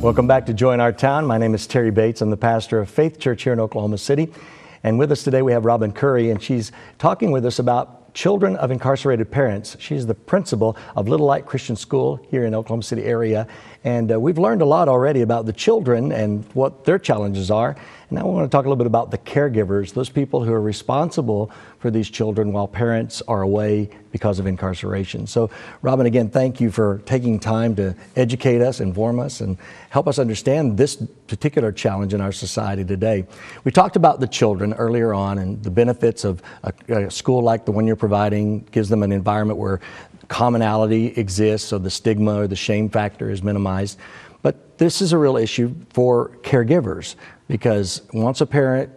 Welcome back to Join Our Town. My name is Terry Bates. I'm the pastor of Faith Church here in Oklahoma City. And with us today we have Robin Curry, and she's talking with us about children of incarcerated parents. She's the principal of Little Light Christian School here in Oklahoma City area. And we've learned a lot already about the children and what their challenges are. And now we want to talk a little bit about the caregivers, those people who are responsible for these children while parents are away because of incarceration. So, Robin, again, thank you for taking time to educate us, inform us, and help us understand this particular challenge in our society today. We talked about the children earlier on and the benefits of a school like the one you're providing. Gives them an environment where commonality exists, so the stigma or the shame factor is minimized. But this is a real issue for caregivers, because once a parent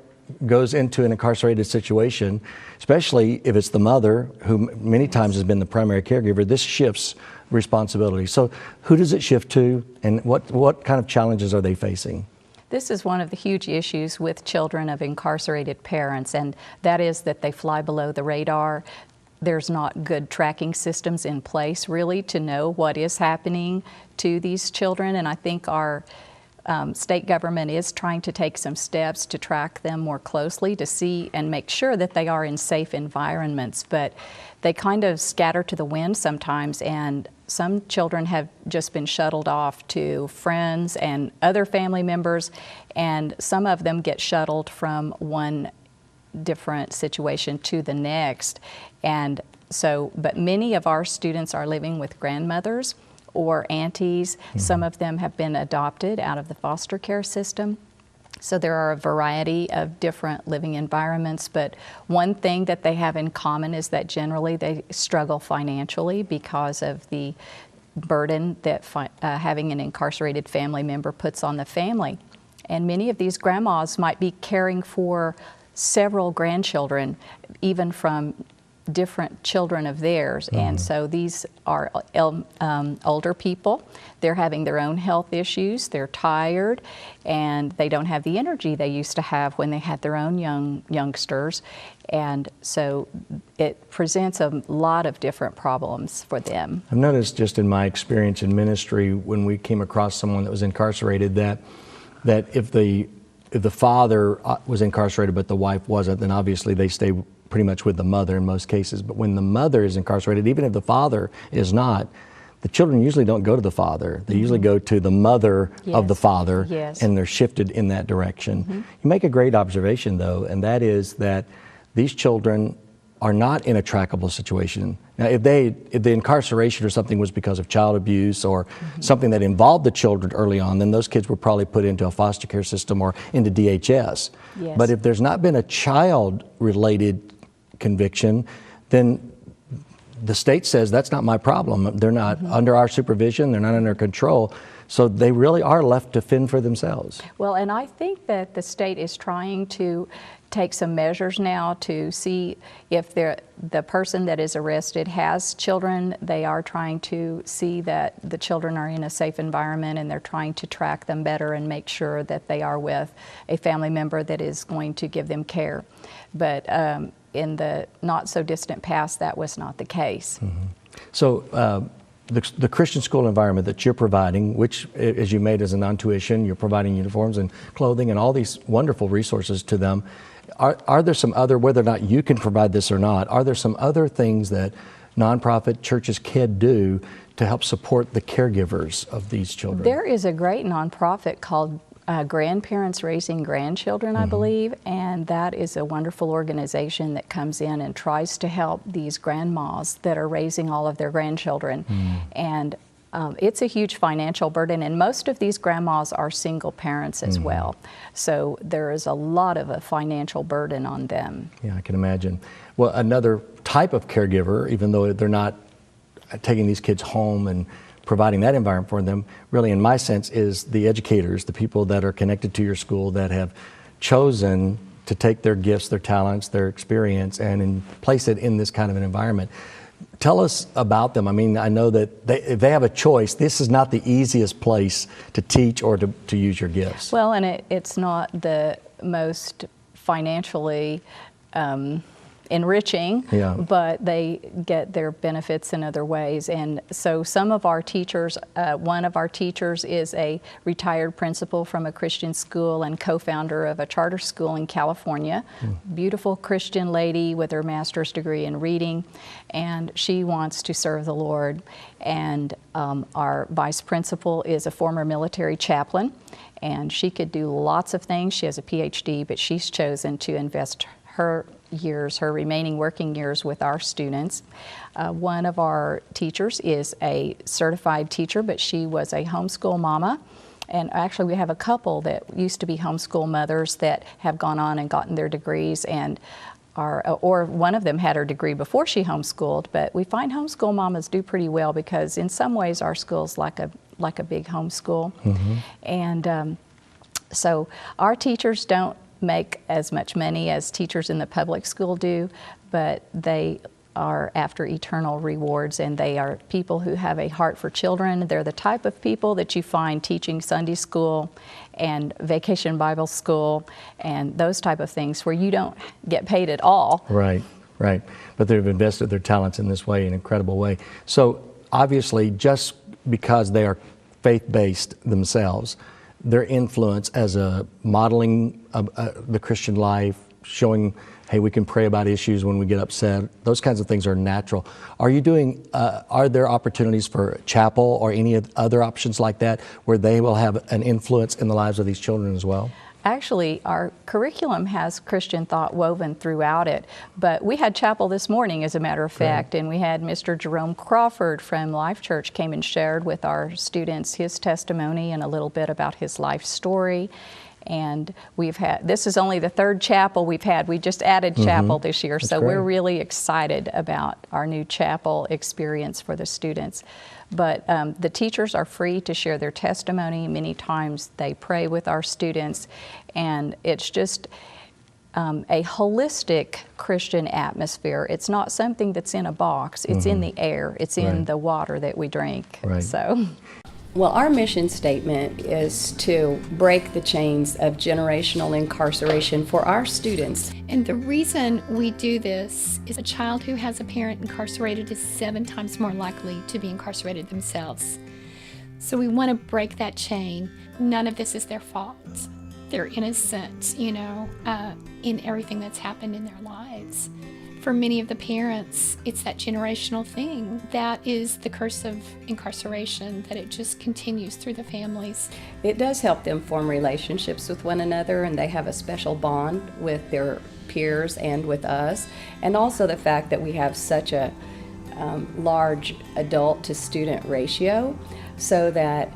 goes into an incarcerated situation, especially if it's the mother, who many times has been the primary caregiver, this shifts responsibility. So who does it shift to, and what kind of challenges are they facing? This is one of the huge issues with children of incarcerated parents, and that is that they fly below the radar. There's not good tracking systems in place really to know what is happening to these children, and I think our state government is trying to take some steps to track them more closely to see and make sure that they are in safe environments, but they kind of scatter to the wind sometimes, and some children have just been shuttled off to friends and other family members, and some of them get shuttled from one different situation to the next. And so, but many of our students are living with grandmothers or aunties. Mm-hmm. Some of them have been adopted out of the foster care system. So there are a variety of different living environments, but one thing that they have in common is that generally they struggle financially because of the burden that having an incarcerated family member puts on the family. And many of these grandmas might be caring for several grandchildren, even from different children of theirs. Mm-hmm. And so these are older people. They're having their own health issues. They're tired, and they don't have the energy they used to have when they had their own youngsters. And so it presents a lot of different problems for them. I've noticed just in my experience in ministry, when we came across someone that was incarcerated, that if the father was incarcerated but the wife wasn't, then obviously they stay pretty much with the mother in most cases. But when the mother is incarcerated, even if the father is not, the children usually don't go to the father. They usually go to the mother of the father, and they're shifted in that direction. Mm-hmm. You make a great observation, though, and that is that these children are not in a trackable situation. Now, if the incarceration or something was because of child abuse or something that involved the children early on, then those kids were probably put into a foster care system or into DHS. Yes. But if there's not been a child-related conviction, then the state says that's not my problem. They're not under our supervision, they're not under control. So they really are left to fend for themselves. Well, and I think that the state is trying to take some measures now to see if the person that is arrested has children. They are trying to see that the children are in a safe environment, and they're trying to track them better and make sure that they are with a family member that is going to give them care. But in the not so distant past, that was not the case. Mm-hmm. So the Christian school environment that you're providing, which as you made as a non-tuition, you're providing uniforms and clothing and all these wonderful resources to them. Are there some other, whether or not you can provide this or not, are there some other things that nonprofit churches can do to help support the caregivers of these children? There is a great nonprofit called Grandparents Raising Grandchildren, I believe, and that is a wonderful organization that comes in and tries to help these grandmas that are raising all of their grandchildren. And it's a huge financial burden, and most of these grandmas are single parents as well. So there is a lot of a financial burden on them. Yeah, I can imagine. Well, another type of caregiver, even though they're not taking these kids home and providing that environment for them, really in my sense is the educators, the people that are connected to your school that have chosen to take their gifts, their talents, their experience and place it in this kind of an environment. Tell us about them. I mean, I know that if they have a choice, this is not the easiest place to teach or to use your gifts. Well, and it's not the most financially enriching, Yeah. but they get their benefits in other ways. And so some of our teachers, one of our teachers is a retired principal from a Christian school and co-founder of a charter school in California. Beautiful Christian lady with her master's degree in reading, and she wants to serve the Lord. And our vice principal is a former military chaplain, and she could do lots of things. She has a PhD, but she's chosen to invest her years, her remaining working years with our students. One of our teachers is a certified teacher, but she was a homeschool mama. And actually we have a couple that used to be homeschool mothers that have gone on and gotten their degrees, and or one of them had her degree before she homeschooled. But we find homeschool mamas do pretty well, because in some ways our school's like a big homeschool. And so our teachers don't make as much money as teachers in the public school do, but they are after eternal rewards, and they are people who have a heart for children. They're the type of people that you find teaching Sunday school and vacation Bible school and those type of things where you don't get paid at all. Right, right. But they've invested their talents in this way, an incredible way. So obviously, just because they are faith-based themselves, their influence as a modeling the Christian life, showing, hey, we can pray about issues when we get upset, those kinds of things are natural. Are you doing, are there opportunities for chapel or any other options like that where they will have an influence in the lives of these children as well? Actually, our curriculum has Christian thought woven throughout it, but we had chapel this morning, as a matter of fact, and we had Mr. Jerome Crawford from Life Church came and shared with our students his testimony and a little bit about his life story. And we've had, this is only the third chapel we've had. We just added chapel this year, so we're really excited about our new chapel experience for the students. But the teachers are free to share their testimony. Many times they pray with our students, and it's just a holistic Christian atmosphere. It's not something that's in a box. It's in the air. It's in the water that we drink. So. Well, our mission statement is to break the chains of generational incarceration for our students. And the reason we do this is a child who has a parent incarcerated is 7 times more likely to be incarcerated themselves. So we want to break that chain. None of this is their fault. They're innocent, you know, in everything that's happened in their lives. For many of the parents, it's that generational thing. That is the curse of incarceration, that it just continues through the families. It does help them form relationships with one another, and they have a special bond with their peers and with us. And also the fact that we have such a large adult to student ratio, so that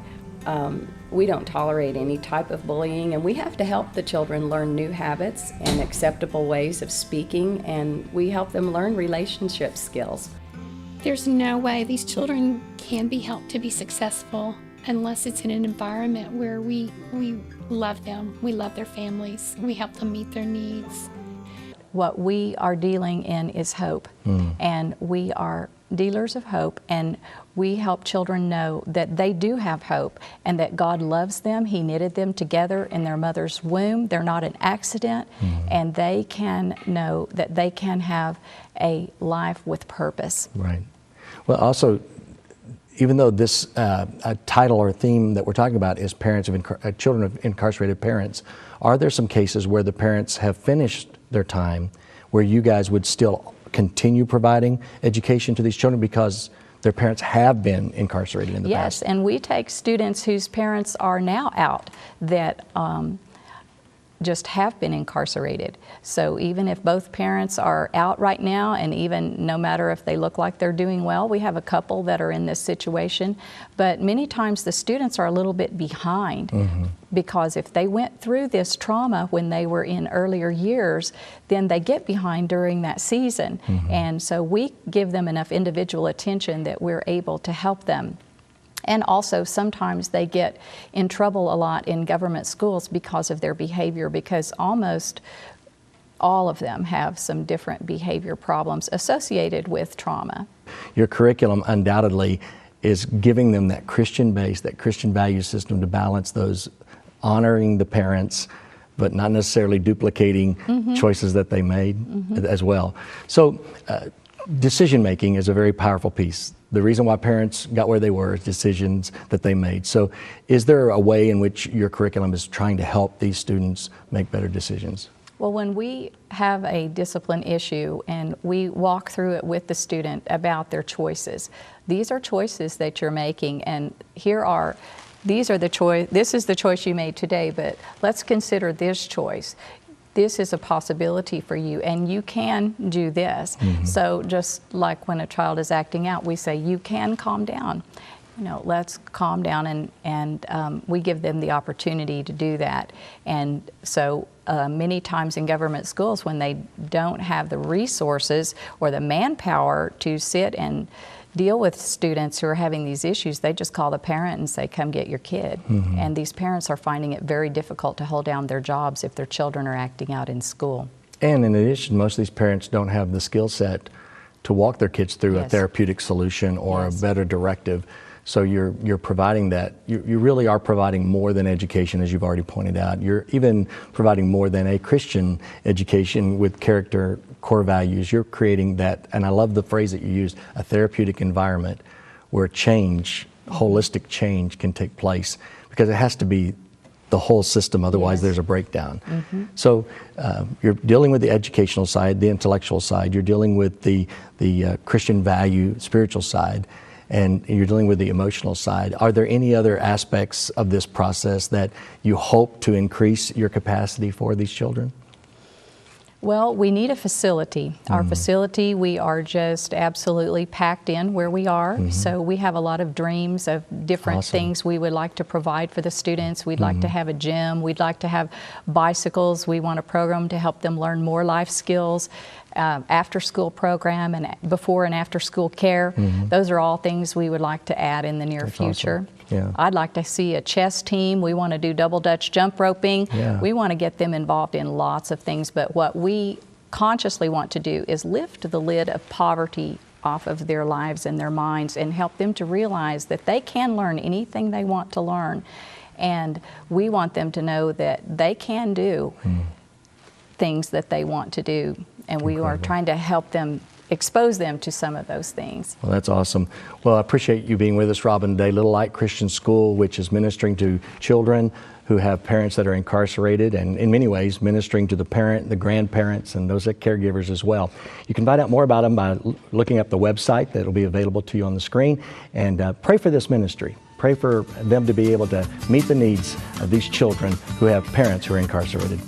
we don't tolerate any type of bullying, and we have to help the children learn new habits and acceptable ways of speaking, and we help them learn relationship skills. There's no way these children can be helped to be successful unless it's in an environment where we love them, we love their families, we help them meet their needs. What we are dealing in is hope, and we are dealers of hope, and we help children know that they do have hope and that God loves them. He knitted them together in their mother's womb. They're not an accident, and they can know that they can have a life with purpose. Right. Well, also, even though this title or theme that we're talking about is parents of children of incarcerated parents, are there some cases where the parents have finished their time where you guys would still continue providing education to these children because their parents have been incarcerated in the past? Yes, and we take students whose parents are now out that just have been incarcerated. So even if both parents are out right now, and even no matter if they look like they're doing well, we have a couple that are in this situation, but many times the students are a little bit behind because if they went through this trauma when they were in earlier years, then they get behind during that season. And so we give them enough individual attention that we're able to help them. And also sometimes they get in trouble a lot in government schools because of their behavior, because almost all of them have some different behavior problems associated with trauma. Your curriculum undoubtedly is giving them that Christian base, that Christian value system to balance those, honoring the parents, but not necessarily duplicating choices that they made as well. So decision making is a very powerful piece. The reason why parents got where they were is decisions that they made. So is there a way in which your curriculum is trying to help these students make better decisions? Well, when we have a discipline issue and we walk through it with the student about their choices, these are choices that you're making, and this is the choice you made today, but let's consider this choice. This is a possibility for you, and you can do this. So just like when a child is acting out, we say, you can calm down. Let's calm down, and we give them the opportunity to do that. And so many times in government schools, when they don't have the resources or the manpower to sit and deal with students who are having these issues, they just call the parent and say, come get your kid. And these parents are finding it very difficult to hold down their jobs if their children are acting out in school. And in addition, most of these parents don't have the skill set to walk their kids through a therapeutic solution or a better directive. So you're providing that. You really are providing more than education, as you've already pointed out. You're even providing more than a Christian education with character, core values. You're creating that, and I love the phrase that you used, a therapeutic environment where change, holistic change can take place, because it has to be the whole system, otherwise there's a breakdown. So you're dealing with the educational side, the intellectual side, you're dealing with the Christian value, spiritual side, and you're dealing with the emotional side. Are there any other aspects of this process that you hope to increase your capacity for these children? Well, we need a facility. Our facility, we are just absolutely packed in where we are. So we have a lot of dreams of different things we would like to provide for the students. We'd like to have a gym. We'd like to have bicycles. We want a program to help them learn more life skills. After-school program and before and after-school care. Those are all things we would like to add in the near future. Awesome. Yeah. I'd like to see a chess team. We want to do double Dutch jump roping. We want to get them involved in lots of things, but what we consciously want to do is lift the lid of poverty off of their lives and their minds and help them to realize that they can learn anything they want to learn. And we want them to know that they can do things that they want to do. And we are trying to help them, expose them to some of those things. Well, that's awesome. Well, I appreciate you being with us, Robin, today. Little Light Christian School, which is ministering to children who have parents that are incarcerated, and in many ways ministering to the parent, the grandparents, and those caregivers as well. You can find out more about them by looking up the website that will be available to you on the screen, and pray for this ministry. Pray for them to be able to meet the needs of these children who have parents who are incarcerated.